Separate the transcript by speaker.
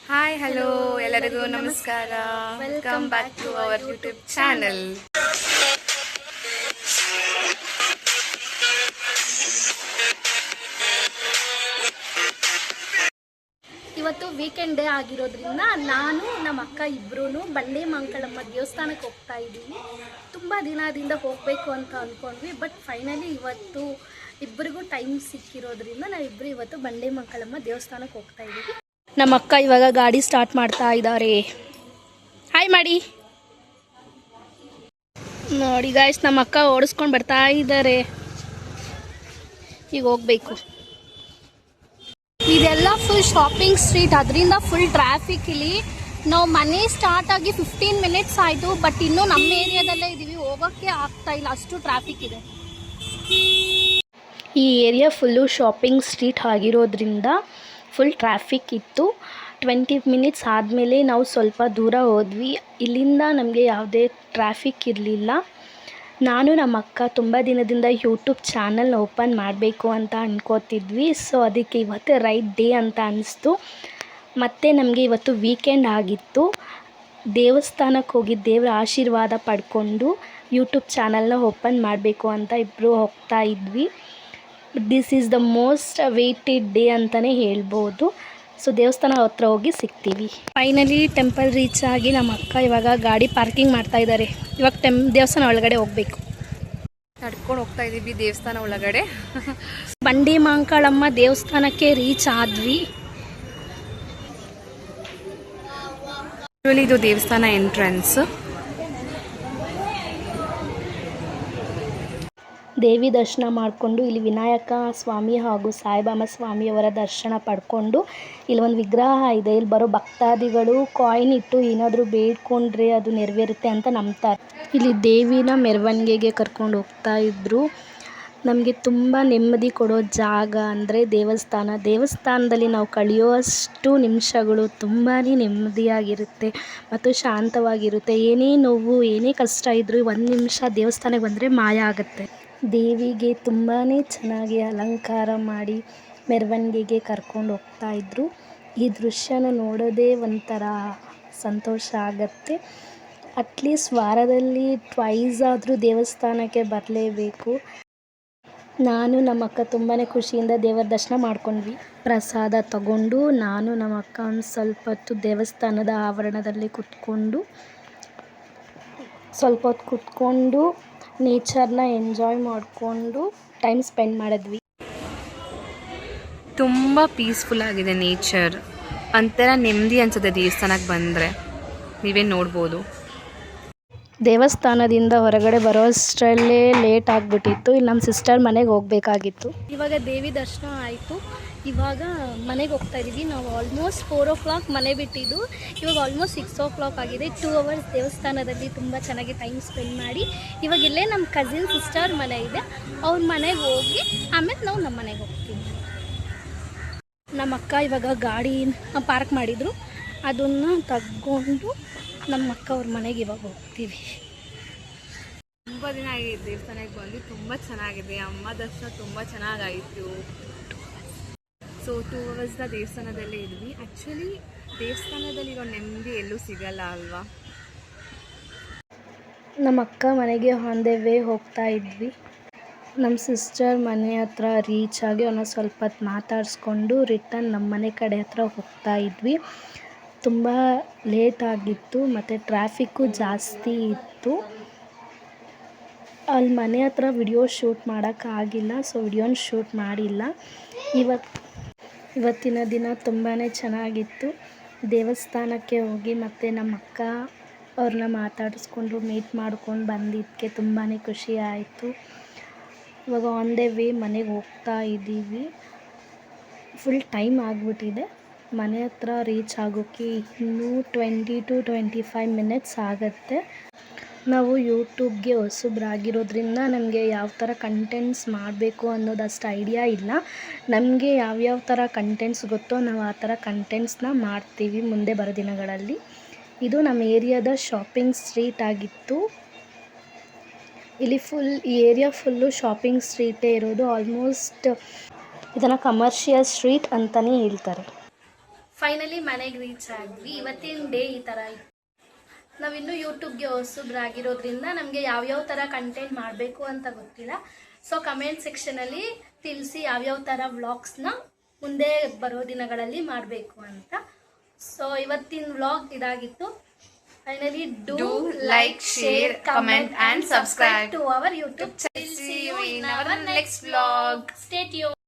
Speaker 1: Hi hello
Speaker 2: Hello,
Speaker 1: ಎಲ್ಲರಿಗೂ
Speaker 2: ಎಲ್ಲರಿಗೂ
Speaker 1: ನಮಸ್ಕಾರ.
Speaker 2: ನಮಸ್ಕಾರ.
Speaker 1: Welcome back to our YouTube channel.
Speaker 2: ಇವತ್ತು ವೀಕೆಂಡ್ ಡೇ ಆಗಿರೋದ್ರಿಂದ ನಾನು ನಮ್ಮ ಅಕ್ಕ ಇಬ್ಬರೂ ಬಂಡೆ ಮಂಗಳಮ್ಮ ದೇವಸ್ಥಾನಕ್ಕೆ ಹೋಗ್ತಾ ಇದ್ದೀವಿ. ತುಂಬ ದಿನದಿಂದ ಹೋಗಬೇಕು ಅಂತ ಅಂದ್ಕೊಂಡ್ವಿ, ಬಟ್ ಫೈನಲಿ ಇವತ್ತು ಇಬ್ಬರಿಗೂ ಟೈಮ್ ಸಿಕ್ಕಿರೋದ್ರಿಂದ ನಾವಿಬ್ಬರು ಇವತ್ತು ಬಂಡೆ ಮಂಗಳಮ್ಮ ದೇವಸ್ಥಾನಕ್ಕೆ ಹೋಗ್ತಾ ಇದ್ದೀವಿ. ನಮ್ಮ ಅಕ್ಕ ಇವಾಗ ಗಾಡಿ ಸ್ಟಾರ್ಟ್ ಮಾಡ್ತಾ ಇದ್ದಾರೆ. ಹಾಯ್ ಮಾಡಿ ನೋಡಿ ಗಾಯ್ಸ್, ನಮ್ಮ ಅಕ್ಕ ಓಡಿಸ್ಕೊಂಡು ಬರ್ತಾ ಇದ್ದಾರೆ. ಈಗ ಹೋಗ್ಬೇಕು. ಇದೆಲ್ಲ ಫುಲ್ ಶಾಪಿಂಗ್ ಸ್ಟ್ರೀಟ್, ಅದರಿಂದ ಫುಲ್ ಟ್ರಾಫಿಕ್. ಇಲ್ಲಿ ನಾವು ಮನೆ ಸ್ಟಾರ್ಟ್ ಆಗಿ 15 ಮಿನಿಟ್ಸ್ ಆಯಿತು, ಬಟ್ ಇನ್ನೂ ನಮ್ಮ ಏರಿಯಾದಲ್ಲೇ ಇದ್ದೀವಿ, ಹೋಗೋಕ್ಕೆ ಆಗ್ತಾ ಇಲ್ಲ, ಅಷ್ಟು ಟ್ರಾಫಿಕ್ ಇದೆ. ಈ ಏರಿಯಾ ಫುಲ್ಲು ಶಾಪಿಂಗ್ ಸ್ಟ್ರೀಟ್ ಆಗಿರೋದ್ರಿಂದ ಫುಲ್ ಟ್ರಾಫಿಕ್ ಇತ್ತು. 20 ಮಿನಿಟ್ಸ್ ಆದಮೇಲೆ ನಾವು ಸ್ವಲ್ಪ ದೂರ ಹೋದ್ವಿ. ಇಲ್ಲಿಂದ ನಮಗೆ ಯಾವುದೇ ಟ್ರಾಫಿಕ್ ಇರಲಿಲ್ಲ. ನಾನು ನಮ್ಮ ಅಕ್ಕ ತುಂಬ ದಿನದಿಂದ ಯೂಟ್ಯೂಬ್ ಚಾನಲ್ ಓಪನ್ ಮಾಡಬೇಕು ಅಂತ ಅನ್ಕೋತಿದ್ವಿ. ಸೊ ಅದಕ್ಕೆ ಇವತ್ತು ರೈಟ್ ಡೇ ಅಂತ ಅನ್ನಿಸ್ತು. ಮತ್ತು ನಮಗೆ ಇವತ್ತು ವೀಕೆಂಡ್ ಆಗಿತ್ತು. ದೇವಸ್ಥಾನಕ್ಕೆ ಹೋಗಿ ದೇವರ ಆಶೀರ್ವಾದ ಪಡ್ಕೊಂಡು ಯೂಟ್ಯೂಬ್ ಚಾನಲ್ನ ಓಪನ್ ಮಾಡಬೇಕು ಅಂತ ಇಬ್ಬರು ಹೋಗ್ತಾ ಇದ್ವಿ. This is the most weighted day ಅಂತಲೇ ಹೇಳ್ಬೋದು. ಸೊ ದೇವಸ್ಥಾನ ಹತ್ರ ಹೋಗಿ ಸಿಗ್ತೀವಿ. ಫೈನಲಿ ಟೆಂಪಲ್ ರೀಚ್ ಆಗಿ ನಮ್ಮ ಅಕ್ಕ ಇವಾಗ ಗಾಡಿ ಪಾರ್ಕಿಂಗ್ ಮಾಡ್ತಾ ಇದ್ದಾರೆ. ಇವಾಗ ದೇವಸ್ಥಾನ ಒಳಗಡೆ ಹೋಗಬೇಕು.
Speaker 1: ನಡ್ಕೊಂಡು ಹೋಗ್ತಾ ಇದ್ದೀವಿ ದೇವಸ್ಥಾನ ಒಳಗಡೆ.
Speaker 2: ಬಂಡಿ ಮಂಗಳಮ್ಮ ದೇವಸ್ಥಾನಕ್ಕೆ ರೀಚ್ ಆದ್ವಿ.
Speaker 1: ಇದು ದೇವಸ್ಥಾನ ಎಂಟ್ರೆನ್ಸ್.
Speaker 2: ದೇವಿ ದರ್ಶನ ಮಾಡಿಕೊಂಡು ಇಲ್ಲಿ ವಿನಾಯಕ ಸ್ವಾಮಿ ಹಾಗೂ ಸಾಯಿಬಾಬಾ ಸ್ವಾಮಿಯವರ ದರ್ಶನ ಪಡ್ಕೊಂಡು ಇಲ್ಲಿ ಒಂದು ವಿಗ್ರಹ ಇದೆ. ಇಲ್ಲಿ ಬರೋ ಭಕ್ತಾದಿಗಳು ಕಾಯಿನ್ ಇಟ್ಟು ಏನಾದರೂ ಬೇಡ್ಕೊಂಡ್ರೆ ಅದು ನೆರವೇರುತ್ತೆ ಅಂತ ನಂಬ್ತಾರೆ. ಇಲ್ಲಿ ದೇವಿನ ಮೆರವಣಿಗೆಗೆ ಕರ್ಕೊಂಡು ಹೋಗ್ತಾ ಇದ್ರು. ನಮಗೆ ತುಂಬ ನೆಮ್ಮದಿ ಕೊಡೋ ಜಾಗ ಅಂದರೆ ದೇವಸ್ಥಾನದಲ್ಲಿ ನಾವು ಕಳೆಯುವಷ್ಟು ನಿಮಿಷಗಳು ತುಂಬಾ ನೆಮ್ಮದಿಯಾಗಿರುತ್ತೆ ಮತ್ತು ಶಾಂತವಾಗಿರುತ್ತೆ. ಏನೇ ನೋವು ಏನೇ ಕಷ್ಟ ಇದ್ದರೂ 1 ನಿಮಿಷ ದೇವಸ್ಥಾನಕ್ಕೆ ಬಂದರೆ ಮಾಯ ಆಗುತ್ತೆ. ದೇವಿಗೆ ತುಂಬಾ ಚೆನ್ನಾಗಿ ಅಲಂಕಾರ ಮಾಡಿ ಮೆರವಣಿಗೆಗೆ ಕರ್ಕೊಂಡು ಹೋಗ್ತಾಯಿದ್ರು. ಈ ದೃಶ್ಯನ ನೋಡೋದೇ ಒಂಥರ ಸಂತೋಷ ಆಗತ್ತೆ. ಅಟ್ಲೀಸ್ಟ್ ವಾರದಲ್ಲಿ ಟ್ವೈಸ್ ಆದರೂ ದೇವಸ್ಥಾನಕ್ಕೆ ಬರಲೇಬೇಕು. ನಾನು ನಮ್ಮ ಅಕ್ಕ ತುಂಬಾ ಖುಷಿಯಿಂದ ದೇವರ ದರ್ಶನ ಮಾಡ್ಕೊಂಡ್ವಿ. ಪ್ರಸಾದ ತಗೊಂಡು ನಾನು ನಮ್ಮ ಅಕ್ಕ ಒಂದು ಸ್ವಲ್ಪ ಹೊತ್ತು ದೇವಸ್ಥಾನದ ಆವರಣದಲ್ಲಿ ಸ್ವಲ್ಪ ಹೊತ್ತು ಕುತ್ಕೊಂಡು ನೇಚರ್ನ ಎಂಜಾಯ್ ಮಾಡಿಕೊಂಡು ಟೈಮ್ ಸ್ಪೆಂಡ್ ಮಾಡಿದ್ವಿ.
Speaker 1: ತುಂಬ ಪೀಸ್ಫುಲ್ ಆಗಿದೆ ನೇಚರ್. ಒಂಥರ ನೆಮ್ಮದಿ ಅನ್ಸುತ್ತೆ ದೇವಸ್ಥಾನಕ್ಕೆ ಬಂದರೆ. ನೀವೇ ನೋಡ್ಬೋದು.
Speaker 2: ದೇವಸ್ಥಾನದಿಂದ ಹೊರಗಡೆ ಬರೋ ಅಷ್ಟರಲ್ಲೇ ಲೇಟ್ ಆಗಿಬಿಟ್ಟಿತ್ತು. ಇಲ್ಲಿ ನಮ್ಮ ಸಿಸ್ಟರ್ ಮನೆಗೆ ಹೋಗಬೇಕಾಗಿತ್ತು. ಇವಾಗ ದೇವಿ ದರ್ಶನ ಆಯಿತು. ಇವಾಗ ಮನೆಗೆ ಹೋಗ್ತಾ ಇದ್ದೀವಿ. ನಾವು ಆಲ್ಮೋಸ್ಟ್ 4 o'clock ಮನೆ ಬಿಟ್ಟಿದ್ದು. ಇವಾಗ ಆಲ್ಮೋಸ್ಟ್ 6 o'clock ಆಗಿದೆ. 2 hours ದೇವಸ್ಥಾನದಲ್ಲಿ ತುಂಬ ಚೆನ್ನಾಗಿ ಟೈಮ್ ಸ್ಪೆಂಡ್ ಮಾಡಿ ಇವಾಗ ಇಲ್ಲೇ ನಮ್ಮ ಕಸಿನ್ ಸಿಸ್ಟರ್ ಮನೆ ಇದೆ, ಅವ್ರ ಮನೆಗೆ ಹೋಗಿ ಆಮೇಲೆ ನಾವು ನಮ್ಮ ಮನೆಗೆ ಹೋಗ್ತೀವಿ. ನಮ್ಮ ಅಕ್ಕ ಇವಾಗ ಗಾಡಿ ಪಾರ್ಕ್ ಮಾಡಿದರು, ಅದನ್ನು ತಗೊಂಡು ನಮ್ಮ ಅಕ್ಕ ಅವ್ರ ಮನೆಗೆ ಇವಾಗ ಹೋಗ್ತೀವಿ.
Speaker 1: ತುಂಬ ದಿನ ಆಗಿದೆ ದೇವಸ್ಥಾನಕ್ಕೆ ಬಂದು. ತುಂಬ ಚೆನ್ನಾಗಿದೆ. ಅಮ್ಮ ದರ್ಶನ ತುಂಬ ಚೆನ್ನಾಗಾಯಿತು. ಸೊ 2 hours ದೇವಸ್ಥಾನದಲ್ಲೇ ಇದ್ವಿ. ಆ್ಯಕ್ಚುಲಿ ದೇವಸ್ಥಾನದಲ್ಲಿರೋ ನೆಮ್ಮದಿ ಎಲ್ಲೂ ಸಿಗಲ್ಲ ಅಲ್ವಾ.
Speaker 2: ನಮ್ಮ ಅಕ್ಕ ಮನೆಗೆ ಆನ್ ದ ವೇ ಹೋಗ್ತಾ ಇದ್ವಿ. ನಮ್ಮ ಸಿಸ್ಟರ್ ಮನೆ ಹತ್ರ ರೀಚ್ ಆಗಿ ಅವನ್ನ ಸ್ವಲ್ಪ ಹೊತ್ತು ಮಾತಾಡಿಸ್ಕೊಂಡು ರಿಟರ್ನ್ ನಮ್ಮ ಮನೆ ಕಡೆ ಹತ್ರ ಹೋಗ್ತಾ ಇದ್ವಿ. ತುಂಬ ಲೇಟ್ ಆಗಿತ್ತು ಮತ್ತು ಟ್ರಾಫಿಕ್ಕು ಜಾಸ್ತಿ ಇತ್ತು. ಅಲ್ಲಿ ಮನೆ ಹತ್ರ ವಿಡಿಯೋ ಶೂಟ್ ಮಾಡೋಕ್ಕಾಗಿಲ್ಲ, ಸೊ ವಿಡಿಯೋನ ಶೂಟ್ ಮಾಡಿಲ್ಲ. ಇವತ್ತಿನ ದಿನ ತುಂಬಾ ಚೆನ್ನಾಗಿತ್ತು. ದೇವಸ್ಥಾನಕ್ಕೆ ಹೋಗಿ ಮತ್ತು ನಮ್ಮ ಅಕ್ಕ ಅವ್ರನ್ನ ಮಾತಾಡಿಸ್ಕೊಂಡು ಮೀಟ್ ಮಾಡ್ಕೊಂಡು ಬಂದಿದ್ದಕ್ಕೆ ತುಂಬಾ ಖುಷಿ ಆಯಿತು. ಇವಾಗ ಆನ್ ದ ವೇ ಮನೆಗೆ ಹೋಗ್ತಾ ಇದ್ದೀವಿ. ಫುಲ್ ಟೈಮ್ ಆಗಿಬಿಟ್ಟಿದೆ. ಮನೆ ಹತ್ರ ರೀಚ್ ಆಗೋಕ್ಕೆ ಇನ್ನೂ 20 to 25 ಮಿನಿಟ್ಸ್ ಆಗುತ್ತೆ. ನಾವು ಯೂಟ್ಯೂಬ್ಗೆ ಹೊಸಬ್ರಾಗಿರೋದ್ರಿಂದ ನಮಗೆ ಯಾವ ಥರ ಕಂಟೆಂಟ್ಸ್ ಮಾಡಬೇಕು ಅನ್ನೋದಷ್ಟು ಐಡಿಯಾ ಇಲ್ಲ. ನಮಗೆ ಯಾವ್ಯಾವ ಥರ ಕಂಟೆಂಟ್ಸ್ ಗೊತ್ತೋ ನಾವು ಆ ಥರ ಕಂಟೆಂಟ್ಸ್ನ ಮಾಡ್ತೀವಿ ಮುಂದೆ ಬರೋ ದಿನಗಳಲ್ಲಿ. ಇದು ನಮ್ಮ ಏರಿಯಾದ ಶಾಪಿಂಗ್ ಸ್ಟ್ರೀಟ್ ಆಗಿತ್ತು. ಇಲ್ಲಿ ಈ ಏರಿಯಾ ಫುಲ್ಲು ಶಾಪಿಂಗ್ ಸ್ಟ್ರೀಟೇ ಇರೋದು. ಆಲ್ಮೋಸ್ಟ್ ಇದನ್ನು ಕಮರ್ಷಿಯಲ್ ಸ್ಟ್ರೀಟ್ ಅಂತಲೇ ಹೇಳ್ತಾರೆ. ಫೈನಲಿ ಮನೆಗೆ ರೀಚ್ ಆದ್ವಿ. ಇವತ್ತಿನ ಡೇ ಈ ಥರ ಇತ್ತು. ನಾವಿನ್ನೂ ಯೂಟ್ಯೂಬ್ಗೆ ಹೊಸಬ್ರಾಗಿರೋದ್ರಿಂದ ನಮಗೆ ಯಾವ್ಯಾವ ಥರ ಕಂಟೆಂಟ್ ಮಾಡಬೇಕು ಅಂತ ಗೊತ್ತಿಲ್ಲ. ಸೊ ಕಮೆಂಟ್ ಸೆಕ್ಷನಲ್ಲಿ ತಿಳಿಸಿ ಯಾವ್ಯಾವ ಥರ ವ್ಲಾಗ್ಸ್ನ ಮುಂದೆ ಬರೋ ದಿನಗಳಲ್ಲಿ ಮಾಡಬೇಕು ಅಂತ. ಸೊ ಇವತ್ತಿನ ವ್ಲಾಗ್ ಇದಾಗಿತ್ತು. Finally do like, share, comment and subscribe to our YouTube channel. See you in our next vlog. Stay tuned.